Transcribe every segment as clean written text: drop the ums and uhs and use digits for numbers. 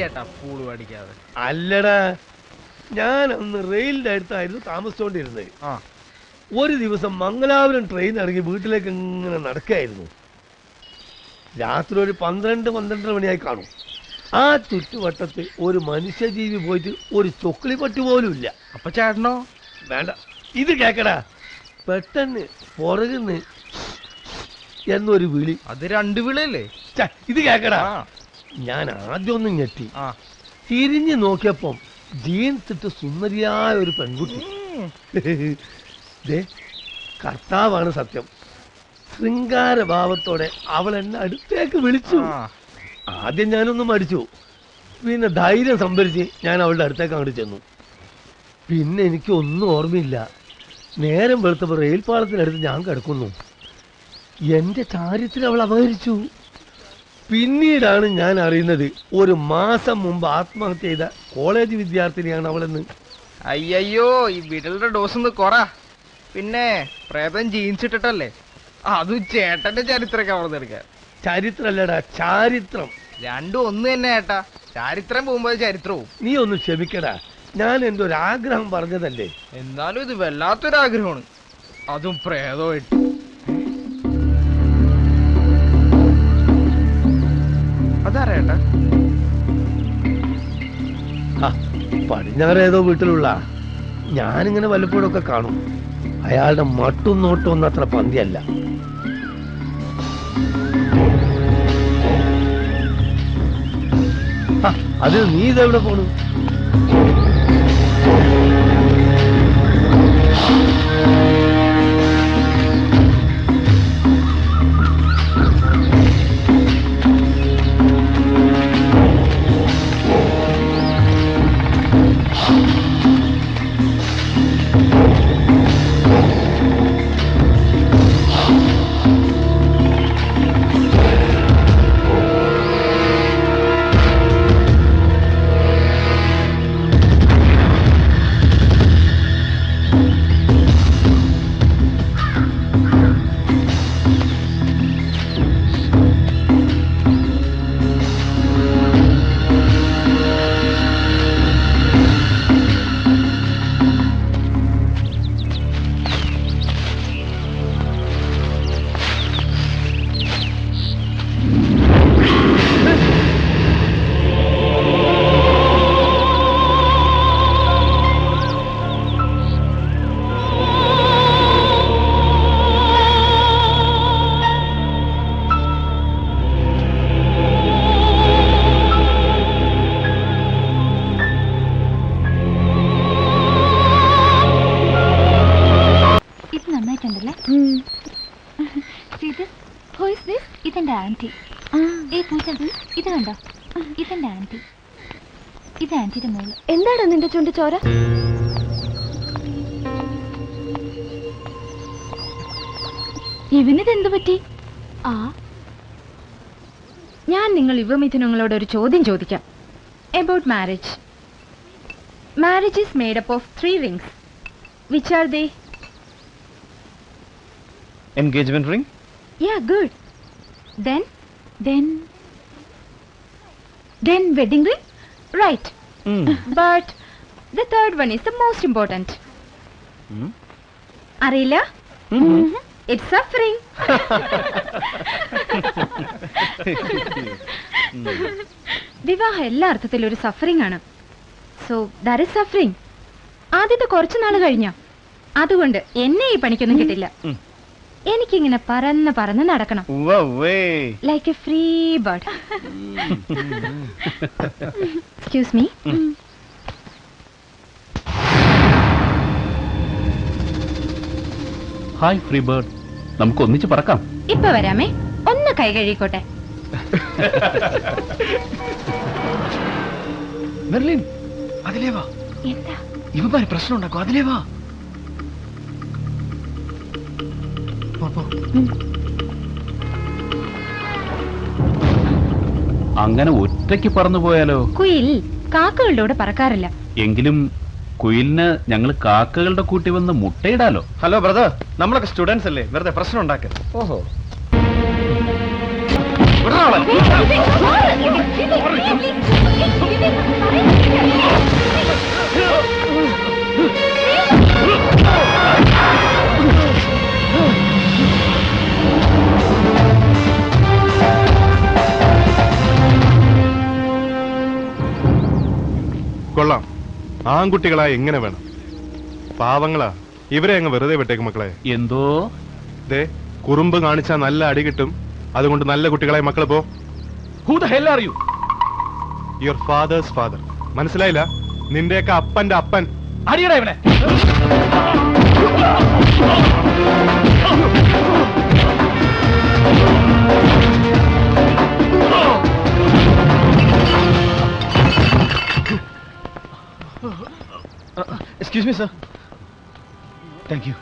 ചേട്ടാ പൂള് പഠിക്കാതെ. അല്ലടാ, ഞാൻ അന്ന് റെയിലിന്റെ അടുത്തായിരുന്നു താമസിച്ചോണ്ടിരുന്നത്. ഒരു ദിവസം മംഗലാപുരം ട്രെയിൻ ഇറങ്ങി വീട്ടിലേക്ക് ഇങ്ങനെ നടക്കായിരുന്നു. രാത്രി ഒരു 12-12 മണിയായി കാണും. ആ ചുറ്റുവട്ടത്ത് ഒരു മനുഷ്യജീവി പോയിട്ട് ഒരു ചൊക്കിളി പട്ടി പോലും ഇല്ല. അപ്പൊ ചേട്ടനോ? വേണ്ട, ഇത് കേക്കടാ. പെട്ടെന്ന് പുറകുന്ന് എന്നൊരു വിളി. അത് 2 വിളിയല്ലേ? ഇത് കേക്കടാ. ഞാൻ ആദ്യം ഒന്നും ഞെട്ടി. തിരിഞ്ഞു നോക്കിയപ്പം ജീൻസ് ഇട്ട് സുന്ദരിയായ ഒരു പെൺകുട്ടി. കർത്താവാണ് സത്യം. ശൃംഗാരഭാവത്തോടെ അവൾ എന്നെ അടുത്തേക്ക് വിളിച്ചു. ആദ്യം ഞാനൊന്നും മടിച്ചു. പിന്നെ ധൈര്യം സംഭരിച്ച് ഞാൻ അവളുടെ അടുത്തേക്ക് അങ്ങോട്ട് ചെന്നു. പിന്നെ എനിക്ക് ഒന്നും ഓർമ്മയില്ല. നേരം വെളുത്തപ്പോൾ റെയിൽ പാളത്തിനടുത്ത് ഞാൻ കിടക്കുന്നു. എൻ്റെ ചാരിത്രം അവൾ അപഹരിച്ചു. പിന്നീടാണ് ഞാൻ അറിയുന്നത് 1 മാസം മുമ്പ് ആത്മഹത്യ ചെയ്ത കോളേജ് വിദ്യാർത്ഥിനിയാണ് അവളെന്ന്. അയ്യോ, ഈ വിരലിന്റെ ഡോസ് ഒന്ന് കൊറ. പിന്നെ പ്രേതം ജീൻസ് ഇട്ടിട്ടല്ലേ? അതും ചേട്ടന്റെ ചരിത്രമൊക്കെ അവിടെ എടുക്കാൻ. ചരിത്രല്ലടാ, ചാരിത്രം. രണ്ടും ഒന്ന് തന്നെ ഏട്ടാ. ചരിത്രം പോകുമ്പോ ചരിത്രവും. നീ ഒന്ന് ക്ഷമിക്കടാ, ഞാൻ എൻ്റെ ഒരു ആഗ്രഹം പറഞ്ഞതല്ലേ. എന്നാലും ഇത് വല്ലാത്തൊരാഗ്രഹമാണ്, അതും പ്രേതമായിട്ട്. അതാരേട്ടാ? പടിഞ്ഞാറേതോ വീട്ടിലുള്ള. ഞാനിങ്ങനെ വല്ലപ്പോഴൊക്കെ കാണും. അയാളുടെ മട്ടും നോട്ടും ഒന്നും അത്ര പന്തിയല്ല. അത് നീ ഇതെവിടെ പോണു? ഇതെന്റെ ആന്റി. പൂജ, ഇത് കണ്ടോ? ഇതെന്റെ ആന്റി. ഇത് ആന്റിയുടെ മോള്. എന്താണോ നിന്റെ ചുണ്ട് ചോര? ഇവനിതെന്തു പറ്റി? ഞാൻ നിങ്ങൾ യുവമിഥുനങ്ങളോട് ഒരു ചോദ്യം ചോദിക്കാം. About marriage. Marriage is made up of 3 rings. Which are they? Engagement ring? Yeah, good. Then wedding ring? Right. But the third one is the most important. അറിയില്ല? It's suffering. വിവാഹം എല്ലാ അർത്ഥത്തിലും ഒരു സഫറിംഗ് ആണ്. So that is suffering. ആദ്യത്തെ കുറച്ചു നാൾ കഴിഞ്ഞ, അതുകൊണ്ട് എന്നെ ഈ പണിക്കൊന്നും കിട്ടില്ല. എനിക്കിങ്ങനെ പറന്ന് നടക്കണം, like A free bird. Excuse me. Hi free bird, നമുക്ക് ഒന്നിച്ച് പറക്കാം. ഇപ്പൊ വരാമേ, ഒന്ന് കൈ കഴുകിക്കോട്ടെ. മെർലിൻ, അതിലേ വാ. എന്താ ഇവന്മാര് പ്രശ്നം ഉണ്ടാക്കും, അതിലേ വാ. അങ്ങനെ ഒറ്റയ്ക്ക് പറന്നു പോയാലോ? കുയിൽ കാക്കകളുടെ കൂടെ പറക്കാറില്ല. എങ്കിലും കുയിലിന് ഞങ്ങൾ കാക്കകളുടെ കൂട്ടി വന്ന് മുട്ടയിടാലോ. ഹലോ ബ്രദർ, നമ്മളൊക്കെ സ്റ്റുഡൻസ് അല്ലേ, വെറുതെ പ്രശ്നം ഉണ്ടാക്ക. ഓഹോ, കൊള്ളാം. ആൺകുട്ടികളാ എങ്ങനെ വേണം. പാവങ്ങളാ, ഇവരെ അങ്ങ് വെറുതെ വിട്ടേക്ക് മക്കളെ. എന്തോ ദേ, കുറുമ്പ് കാണിച്ചാൽ നല്ല അടി കിട്ടും. അതുകൊണ്ട് നല്ല കുട്ടികളായി മക്കള് പോ. Who the hell are you? Your father's father. മനസ്സിലായില്ല? നിന്റെയൊക്കെ അപ്പന്റെ അപ്പൻ. അടിയടാ ഇവനെ. Excuse me, sir. Thank you.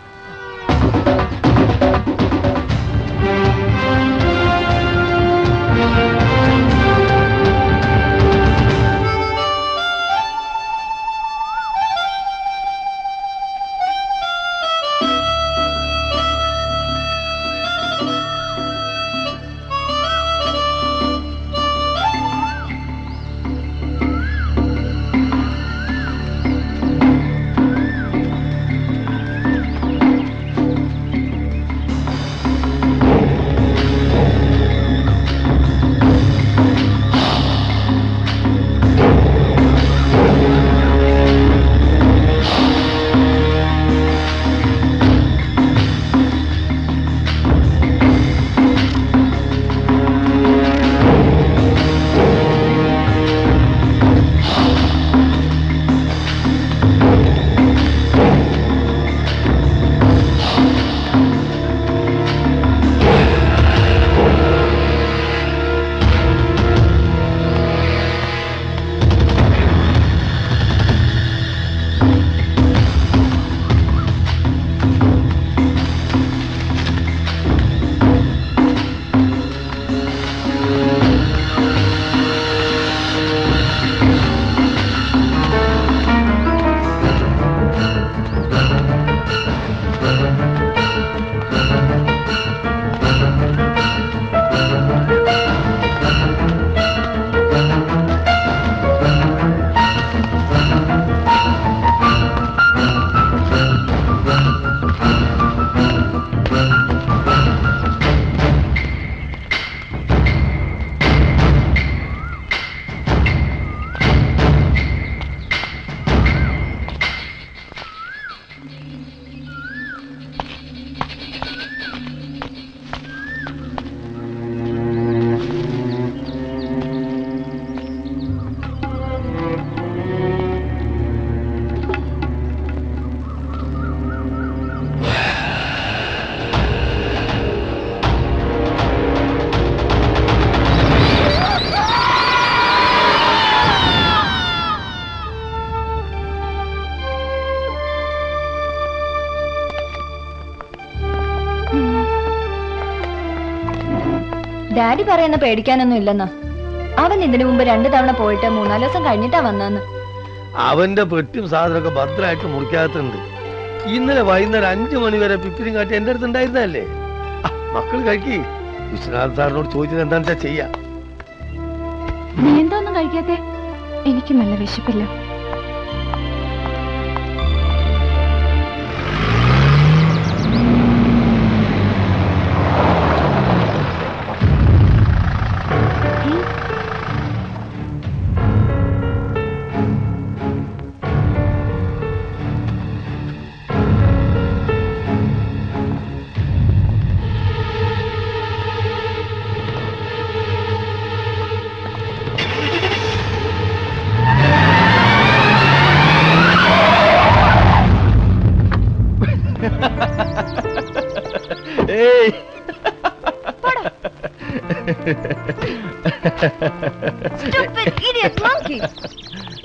Daddy പറയുന്ന പേടിക്കാനൊന്നും ഇല്ലെന്നാ. അവൻ ഇതിനു മുമ്പ് 2 തവണ പോയിട്ട് 3-4 ദിവസം കഴിഞ്ഞിട്ടാ വന്നെന്ന്. അവന്റെ പെട്ടിയും സാധനമൊക്കെ ഭദ്രമായിട്ട് മുറിക്കാത്തുണ്ട്. ഇന്നലെ വൈകുന്നേരം 5 മണി വരെ പിപ്പിരിയും കാട്ടി എന്റെ അടുത്ത് ഉണ്ടായിരുന്നല്ലേ. മക്കൾ കഴിക്കി. വിശ്വനാഥ് സാറിനോട് ചോദിച്ചത് എന്താണെന്ന് വെച്ചാ ചെയ്യാം. നീ എന്താ കഴിക്കാത്തെ? എനിക്ക് നല്ല വിശപ്പില്ല.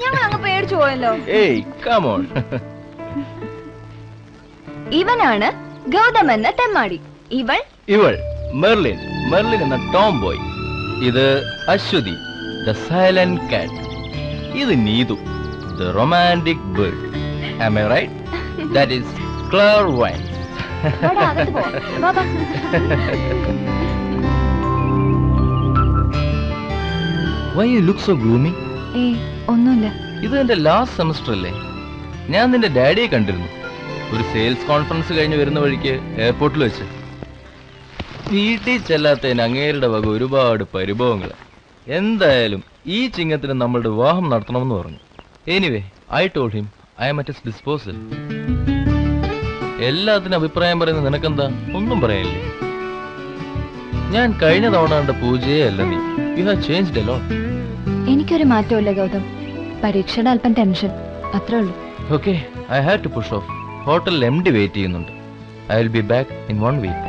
ഞങ്ങൾ അങ്ങ് പേടിച്ചു പോയല്ലോ. ഇവനാണ് ഗൗതം എന്ന തെമ്മാടി. ഇവൾ മെർലിൻ എന്ന ടോം ബോയ്. ഇത് അശ്വതി, ദ സൈലന്റ് കാറ്റ്. ഇത് Neethu, the romantic bird. Am I right? That is clairvoyance. Why you look so gloomy? ഒന്നുമില്ല. ഇത് എന്റെ ലാസ്റ്റ് സെമസ്റ്റർ അല്ലേ? ഞാൻ നിന്റെ ഡാഡിയെ കണ്ടിരുന്നു ഒരു സെയിൽസ് കോൺഫറൻസ് കഴിഞ്ഞ് വരുന്ന വഴിക്ക് എയർപോർട്ടിൽ വെച്ച്. വീട്ടിൽ ചെല്ലാത്തതിന് അങ്ങേരുടെ വക ഒരുപാട് പരിഭവങ്ങൾ. എന്തായാലും ഈ ചിങ്ങത്തിന് നമ്മളുടെ വിവാഹം നടത്തണമെന്ന് പറഞ്ഞു. Anyway I told him I am at his disposal. എല്ലാത്തിനും അഭിപ്രായം പറയുന്ന നിനക്കെന്താ? ഒന്നും പറയാനില്ലേ? ഞാൻ കഴിഞ്ഞ തവണ കണ്ട പൂജയെ അല്ല നീ. You have changed a lot. എനിക്കൊരു മാറ്റമില്ല ഗൗതം. പരീക്ഷയുടെ അല്പം ടെൻഷൻ, അത്രേ ഉള്ളൂ. Okay, I have to push off. ഹോട്ടലിൽ MD വെയിറ്റ് ചെയ്യുന്നുണ്ട്. I will be back in 1 week.